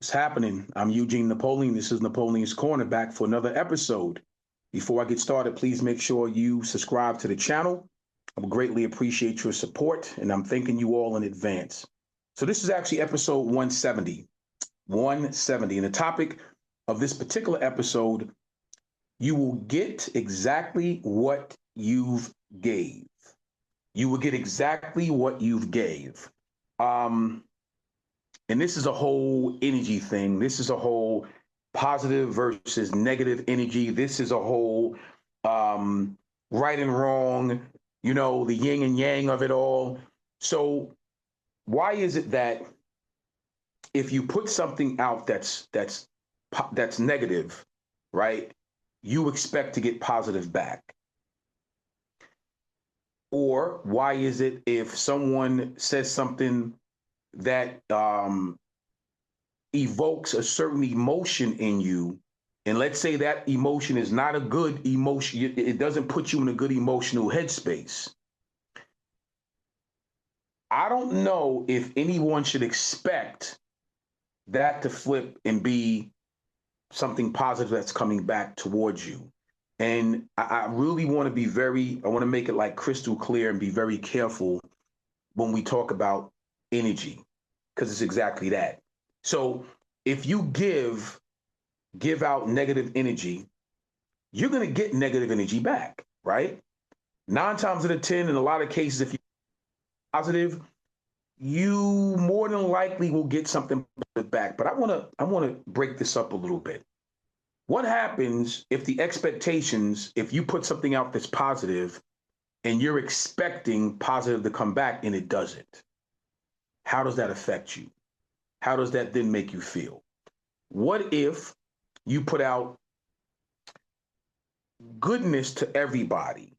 What's happening? I'm Eugene Napoleon. This is Napoleon's Corner, back for another episode. Before I get started, please make sure you subscribe to the channel. I would greatly appreciate your support, and I'm thanking you all in advance. So this is actually episode 170. 170. And the topic of this particular episode, you will get exactly what you've gave. You will get exactly what you've gave. And this is a whole energy thing. This is a whole positive versus negative energy. This is a whole right and wrong, the yin and yang of it all. So why is it that if you put something out that's negative, right, you expect to get positive back? Or why is it if someone says something that evokes a certain emotion in you, and let's say that emotion is not a good emotion, it doesn't put you in a good emotional headspace, I don't know if anyone should expect that to flip and be something positive that's coming back towards you. And I really want to make it like crystal clear and be very careful when we talk about energy, because it's exactly that. So if you give out negative energy, you're going to get negative energy back, right? 9 times out of 10, in a lot of cases, if you're positive, you more than likely will get something back. But I want to break this up a little bit. What happens if if you put something out that's positive and you're expecting positive to come back and it doesn't? How does that affect you? How does that then make you feel? What if you put out goodness to everybody?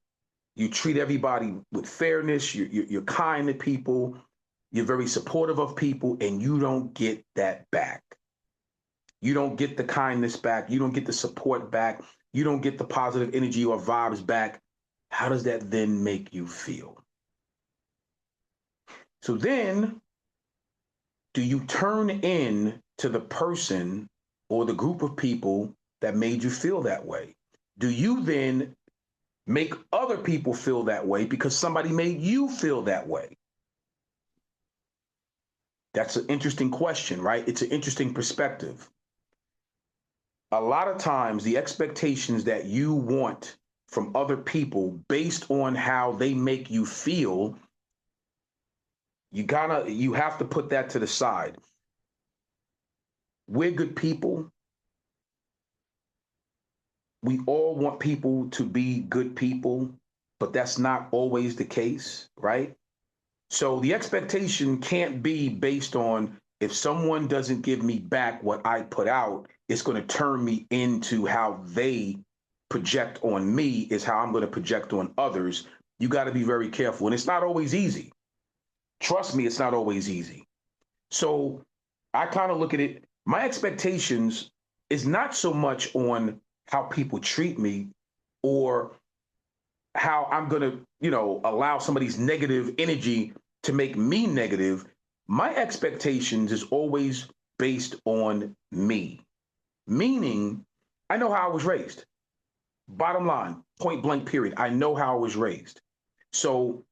You treat everybody with fairness, you're kind to people, you're very supportive of people, and you don't get that back. You don't get the kindness back. You don't get the support back. You don't get the positive energy or vibes back. How does that then make you feel? So then, do you turn in to the person or the group of people that made you feel that way? Do you then make other people feel that way because somebody made you feel that way? That's an interesting question, right? It's an interesting perspective. A lot of times, the expectations that you want from other people based on how they make you feel, you have to put that to the side. We're good people. We all want people to be good people, but that's not always the case, right? So the expectation can't be based on, if someone doesn't give me back what I put out, it's going to turn me into how they project on me is how I'm going to project on others. You got to be very careful. And it's not always easy. Trust me, it's not always easy. So I kind of look at it. My expectations is not so much on how people treat me or how I'm going to, allow somebody's negative energy to make me negative. My expectations is always based on me, meaning I know how I was raised. Bottom line, point blank period. I know how I was raised. So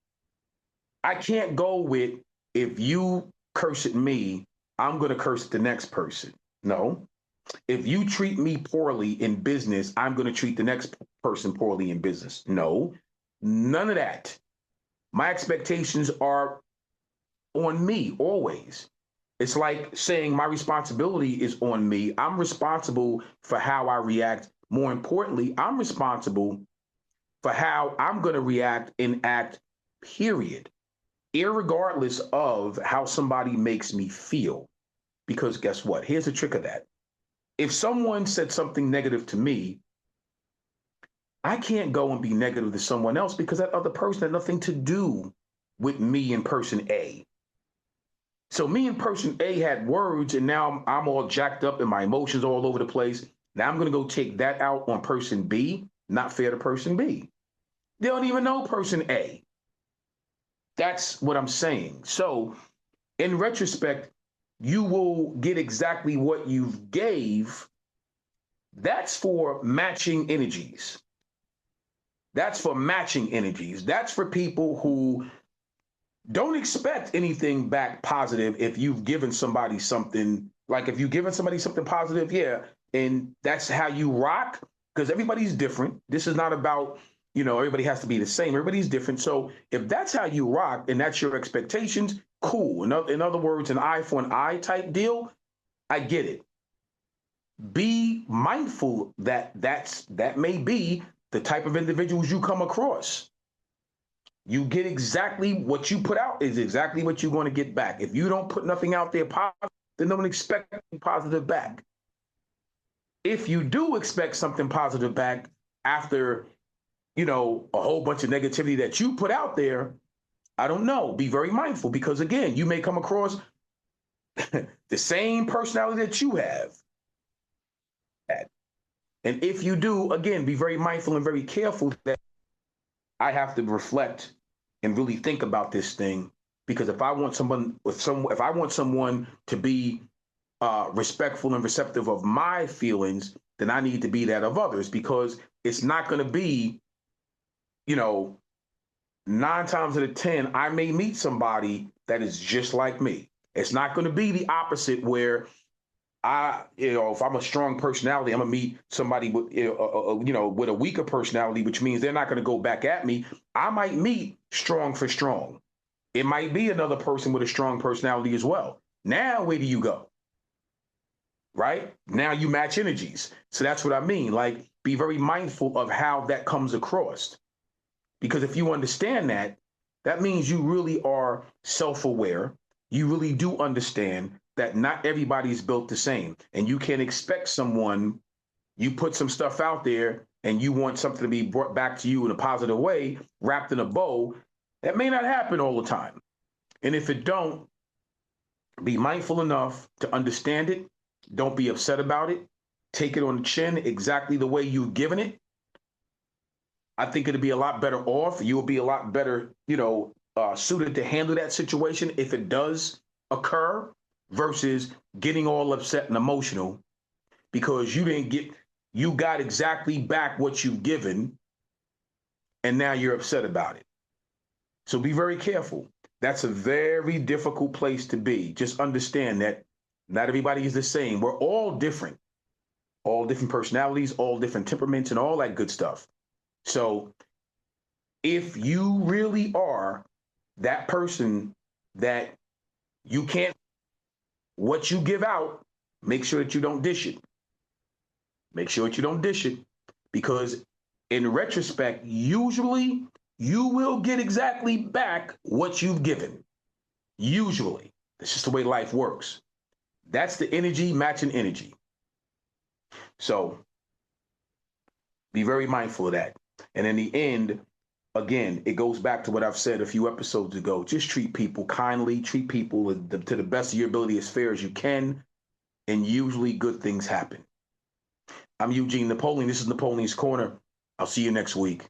I can't go with, if you curse at me, I'm going to curse at the next person. No. If you treat me poorly in business, I'm going to treat the next person poorly in business. No, none of that. My expectations are on me always. It's like saying my responsibility is on me. I'm responsible for how I react. More importantly, I'm responsible for how I'm going to react and act, period, irregardless of how somebody makes me feel. Because guess what? Here's the trick of that. If someone said something negative to me, I can't go and be negative to someone else because that other person had nothing to do with me and person A. So me and person A had words, and now I'm all jacked up and my emotions all over the place. Now I'm going to go take that out on person B. Not fair to person B. They don't even know person A. That's what I'm saying. So in retrospect, you will get exactly what you've gave. That's for matching energies. That's for matching energies. That's for people who don't expect anything back positive if you've given somebody something. Like if you've given somebody something positive, yeah, and that's how you rock, because everybody's different. This is not about, everybody has to be the same. Everybody's different. So if that's how you rock and that's your expectations, cool. In other words, an eye for an eye type deal, I get it. Be mindful that that may be the type of individuals you come across. You get exactly what you put out is exactly what you're going to get back. If you don't put nothing out there positive, then don't expect anything positive back. If you do expect something positive back after, a whole bunch of negativity that you put out there, I don't know. Be very mindful, because again, you may come across the same personality that you have. And if you do, again, be very mindful and very careful that I have to reflect and really think about this thing, because if I want someone to be respectful and receptive of my feelings, then I need to be that of others, because it's not going to be, 9 times out of 10, I may meet somebody that is just like me. It's not going to be the opposite where if I'm a strong personality, I'm gonna meet somebody with, with a weaker personality, which means they're not gonna go back at me. I might meet strong for strong. It might be another person with a strong personality as well. Now, where do you go? Right? Now you match energies. So that's what I mean. Like, be very mindful of how that comes across. Because if you understand that, that means you really are self-aware. You really do understand that not everybody is built the same. And you can't expect someone, you put some stuff out there and you want something to be brought back to you in a positive way, wrapped in a bow. That may not happen all the time. And if it don't, be mindful enough to understand it. Don't be upset about it. Take it on the chin exactly the way you've given it. I think it'd be a lot better off. You'll be a lot better, suited to handle that situation if it does occur, versus getting all upset and emotional because you got exactly back what you've given, and now you're upset about it. So be very careful. That's a very difficult place to be. Just understand that not everybody is the same. We're all different personalities, all different temperaments, and all that good stuff. So if you really are that person that you can't, what you give out, make sure that you don't dish it. Make sure that you don't dish it, because in retrospect, usually you will get exactly back what you've given. Usually. That's just the way life works. That's the energy matching energy. So be very mindful of that. And in the end, again, it goes back to what I've said a few episodes ago. Just treat people kindly, treat people to the best of your ability, as fair as you can, and usually good things happen. I'm Eugene Napoleon. This is Napoleon's Corner. I'll see you next week.